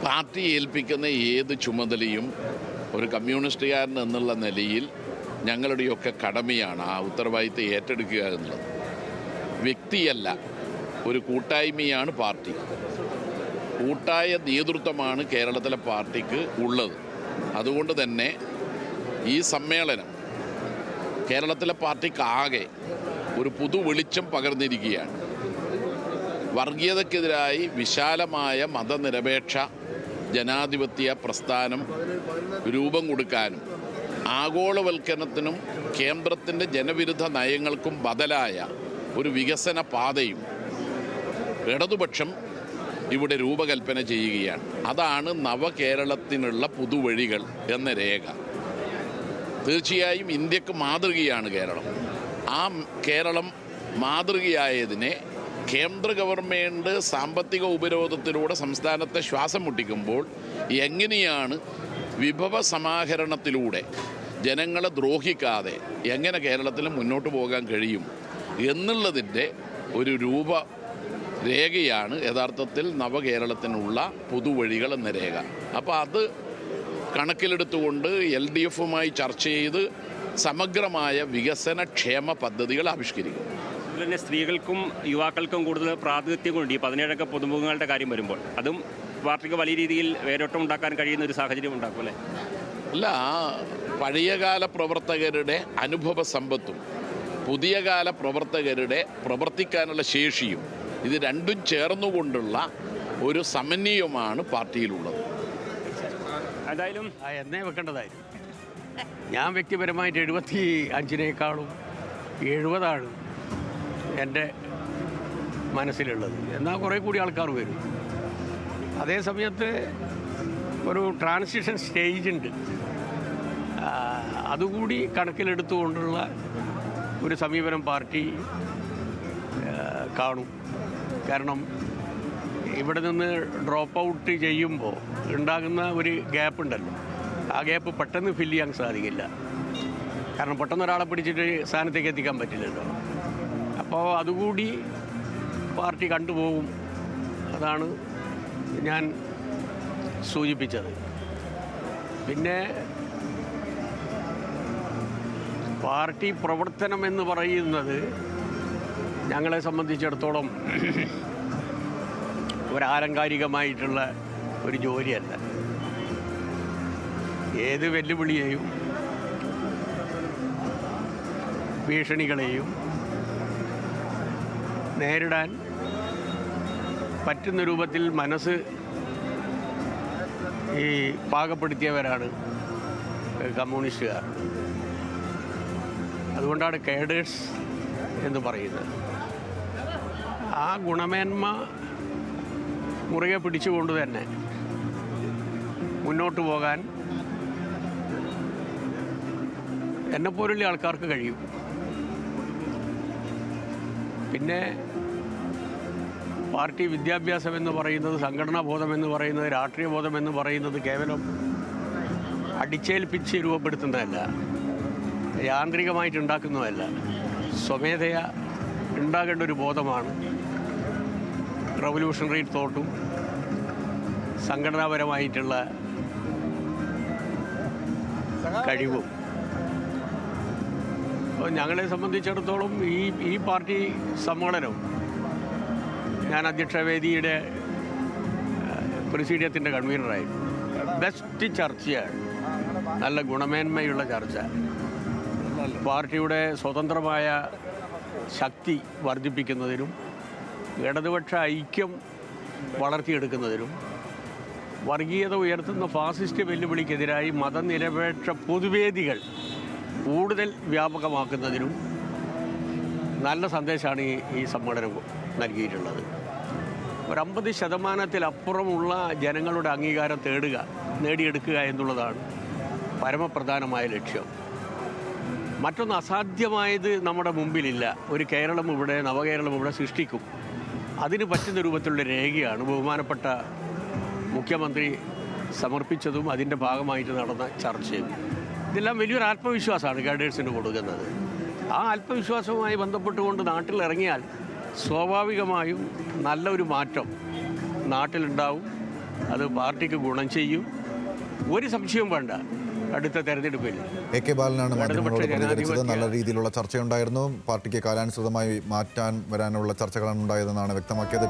Party ഏൽപ്പിക്കുന്ന ഏത് ചുമതലയും ഒരു കമ്മ്യൂണിസ്റ്റുകാരൻ എന്നുള്ള നിലയിൽ ഞങ്ങളുടെയൊക്കെ കടമയാണ് ആ ഉത്തരവാദിത്തം ഏറ്റെടുക്കുക എന്നുള്ളത്. വ്യക്തിയല്ല, ഒരു കൂട്ടായ്മയാണ് പാർട്ടി. കൂട്ടായ നേതൃത്വമാണ് കേരളത്തിലെ പാർട്ടിക്ക് ഉള്ളത്. അതുകൊണ്ട് തന്നെ ഈ സമ്മേളനം കേരളത്തിലെ പാർട്ടിക്കാകെ ഒരു പുതു വെളിച്ചം പകർന്നിരിക്കുകയാണ്. വർഗീയതയ്ക്കെതിരായി വിശാലമായ മതനിരപേക്ഷ ജനാധിപത്യ പ്രസ്ഥാനം രൂപം കൊടുക്കാനും ആഗോളവൽക്കരണത്തിനും കേന്ദ്രത്തിൻ്റെ ജനവിരുദ്ധ നയങ്ങൾക്കും ബദലായ ഒരു വികസന പാതയും ഇടതുപക്ഷം ഇവിടെ രൂപകൽപ്പന ചെയ്യുകയാണ്. അതാണ് നവകേരളത്തിനുള്ള പുതുവഴികൾ എന്ന രേഖ. തീർച്ചയായും ഇന്ത്യക്ക് മാതൃകയാണ് കേരളം. ആ കേരളം മാതൃകയായതിനെ കേന്ദ്ര ഗവൺമെൻറ് സാമ്പത്തിക ഉപരോധത്തിലൂടെ സംസ്ഥാനത്തെ ശ്വാസം മുട്ടിക്കുമ്പോൾ എങ്ങനെയാണ് വിഭവ സമാഹരണത്തിലൂടെ ജനങ്ങളെ ദ്രോഹിക്കാതെ എങ്ങനെ കേരളത്തിൽ മുന്നോട്ട് പോകാൻ കഴിയും എന്നുള്ളതിൻ്റെ ഒരു രേഖയാണ് യഥാർത്ഥത്തിൽ നവകേരളത്തിനുള്ള പുതുവഴികൾ എന്ന രേഖ. അപ്പോൾ അത് കണക്കിലെടുത്തുകൊണ്ട് LDFുമായി ചർച്ച ചെയ്ത് സമഗ്രമായ വികസനക്ഷേമ പദ്ധതികൾ ആവിഷ്കരിക്കും. അതുപോലെ സ്ത്രീകൾക്കും യുവാക്കൾക്കും കൂടുതൽ പ്രാതിനിധ്യമുണ്ട് ഈ 17 പുതുമുഖങ്ങളുടെ കാര്യം വരുമ്പോൾ. അതും പാർട്ടിക്ക് വലിയ രീതിയിൽ വേരോട്ടം ഉണ്ടാക്കാൻ കഴിയുന്ന ഒരു സാഹചര്യം ഉണ്ടാക്കും അല്ലേ? അല്ല, പഴയകാല പ്രവർത്തകരുടെ അനുഭവ സമ്പത്തും പുതിയ കാല പ്രവർത്തകരുടെ പ്രവർത്തിക്കാനുള്ള ശേഷിയും ഇത് രണ്ടും ചേർന്നുകൊണ്ടുള്ള ഒരു സമന്വയമാണ് പാർട്ടിയിലുള്ളത്. എന്തായാലും എന്നേ വെക്കേണ്ടതായിരുന്നു. ഞാൻ വ്യക്തിപരമായിട്ട് 75-നേക്കാളും 70 എൻ്റെ മനസ്സിലുള്ളത്. എന്നാൽ കുറേ കൂടി ആൾക്കാർ വരും. അതേ സമയത്ത് ഒരു ട്രാൻസിഷൻ സ്റ്റേജ് ഉണ്ട്. അതുകൂടി കണക്കിലെടുത്തുകൊണ്ടുള്ള ഒരു സമീപനം പാർട്ടി കാണും. കാരണം ഇവിടെ നിന്ന് ഡ്രോപ്പ് ഔട്ട് ചെയ്യുമ്പോൾ ഉണ്ടാകുന്ന ഒരു ഗ്യാപ്പ് ഉണ്ടല്ലോ, ആ ഗ്യാപ്പ് പെട്ടെന്ന് ഫില്ല് ചെയ്യാൻ സാധിക്കില്ല. കാരണം പെട്ടെന്ന് ഒരാളെ പിടിച്ചിട്ട് സ്ഥാനത്തേക്ക് എത്തിക്കാൻ പറ്റില്ലല്ലോ. അപ്പോൾ അതുകൂടി പാർട്ടി കണ്ടുപോകും. അതാണ് ഞാൻ സൂചിപ്പിച്ചത്. പിന്നെ പാർട്ടി പ്രവർത്തനം എന്ന് പറയുന്നത് ഞങ്ങളെ സംബന്ധിച്ചിടത്തോളം ഒരാലങ്കാരികമായിട്ടുള്ള ഒരു ജോലിയല്ല. ഏത് വെല്ലുവിളിയെയും ഭീഷണികളെയും നേരിടാൻ പറ്റുന്ന രൂപത്തിൽ മനസ്സ് ഈ പാകപ്പെടുത്തിയവരാണ് കമ്മ്യൂണിസ്റ്റുകാർ. അതുകൊണ്ടാണ് കേഡേഴ്സ് എന്ന് പറയുന്നത്. ആ ഗുണമേന്മ മുറുകെ പിടിച്ചുകൊണ്ട് തന്നെ മുന്നോട്ട് പോകാൻ എന്നെപ്പോലുള്ള ആൾക്കാർക്ക് കഴിയും. പിന്നെ പാർട്ടി വിദ്യാഭ്യാസം എന്ന് പറയുന്നത്, സംഘടനാ ബോധം എന്ന് പറയുന്നത്, രാഷ്ട്രീയ ബോധം എന്ന് പറയുന്നത് കേവലം അടിച്ചേൽപ്പിച്ച് രൂപപ്പെടുത്തുന്നതല്ല, യാന്ത്രികമായിട്ടുണ്ടാക്കുന്നതല്ല. സ്വമേധയാ ഉണ്ടാകേണ്ട ഒരു ബോധമാണ്. റവല്യൂഷണറി തോട്ടും സംഘടനാപരമായിട്ടുള്ള കഴിവും. അപ്പോൾ ഞങ്ങളെ സംബന്ധിച്ചിടത്തോളം ഈ പാർട്ടി സമ്മേളനം, ഞാൻ അധ്യക്ഷവേദിയുടെ പ്രസിഡീയത്തിൻ്റെ കൺവീനറായിരുന്നു. ബെസ്റ്റ് ചർച്ചയാണ്, നല്ല ഗുണമേന്മയുള്ള ചർച്ച. പാർട്ടിയുടെ സ്വതന്ത്രമായ ശക്തി വർദ്ധിപ്പിക്കുന്നതിനും ഇടതുപക്ഷ ഐക്യം വളർത്തിയെടുക്കുന്നതിനും വർഗീയത ഉയർത്തുന്ന ഫാസിസ്റ്റ് വെല്ലുവിളിക്കെതിരായി മതനിരപേക്ഷ പൊതുവേദികൾ കൂടുതൽ വ്യാപകമാക്കുന്നതിനും നല്ല സന്ദേശമാണ് ഈ സമ്മേളനം നൽകിയിട്ടുള്ളത്. ഒരു 50% ജനങ്ങളുടെ അംഗീകാരം നേടിയെടുക്കുക എന്നുള്ളതാണ് പരമപ്രധാനമായ ലക്ഷ്യം. മറ്റൊന്ന് അസാധ്യമായത് നമ്മുടെ മുമ്പിലില്ല. ഒരു കേരളം ഇവിടെ, നവകേരളം ഇവിടെ സൃഷ്ടിക്കും. അതിന് പറ്റുന്ന രൂപത്തിലുള്ള രേഖയാണ് ബഹുമാനപ്പെട്ട മുഖ്യമന്ത്രി സമർപ്പിച്ചതും അതിൻ്റെ ഭാഗമായിട്ട് നടന്ന ചർച്ചയും. ഇതെല്ലാം വലിയൊരു ആത്മവിശ്വാസമാണ് കേഡേഴ്സിന് കൊടുക്കുന്നത്. ആ ആത്മവിശ്വാസവുമായി ബന്ധപ്പെട്ടുകൊണ്ട് നാട്ടിലിറങ്ങിയാൽ സ്വാഭാവികമായും നല്ലൊരു മാറ്റം നാട്ടിലുണ്ടാവും. അത് പാർട്ടിക്ക് ഗുണം ചെയ്യും, ഒരു സംശയവും വേണ്ട. അടുത്ത തെരഞ്ഞെടുപ്പിൽ AK ബാലനാണ് മാധ്യമങ്ങളോട് പ്രതികരിച്ചത്. നല്ല രീതിയിലുള്ള ചർച്ചയുണ്ടായിരുന്നു. പാർട്ടിക്ക് കാലാനുസൃതമായി മാറ്റാൻ വരാനുള്ള ചർച്ചകളാണ് ഉണ്ടായതെന്നാണ് വ്യക്തമാക്കിയത്.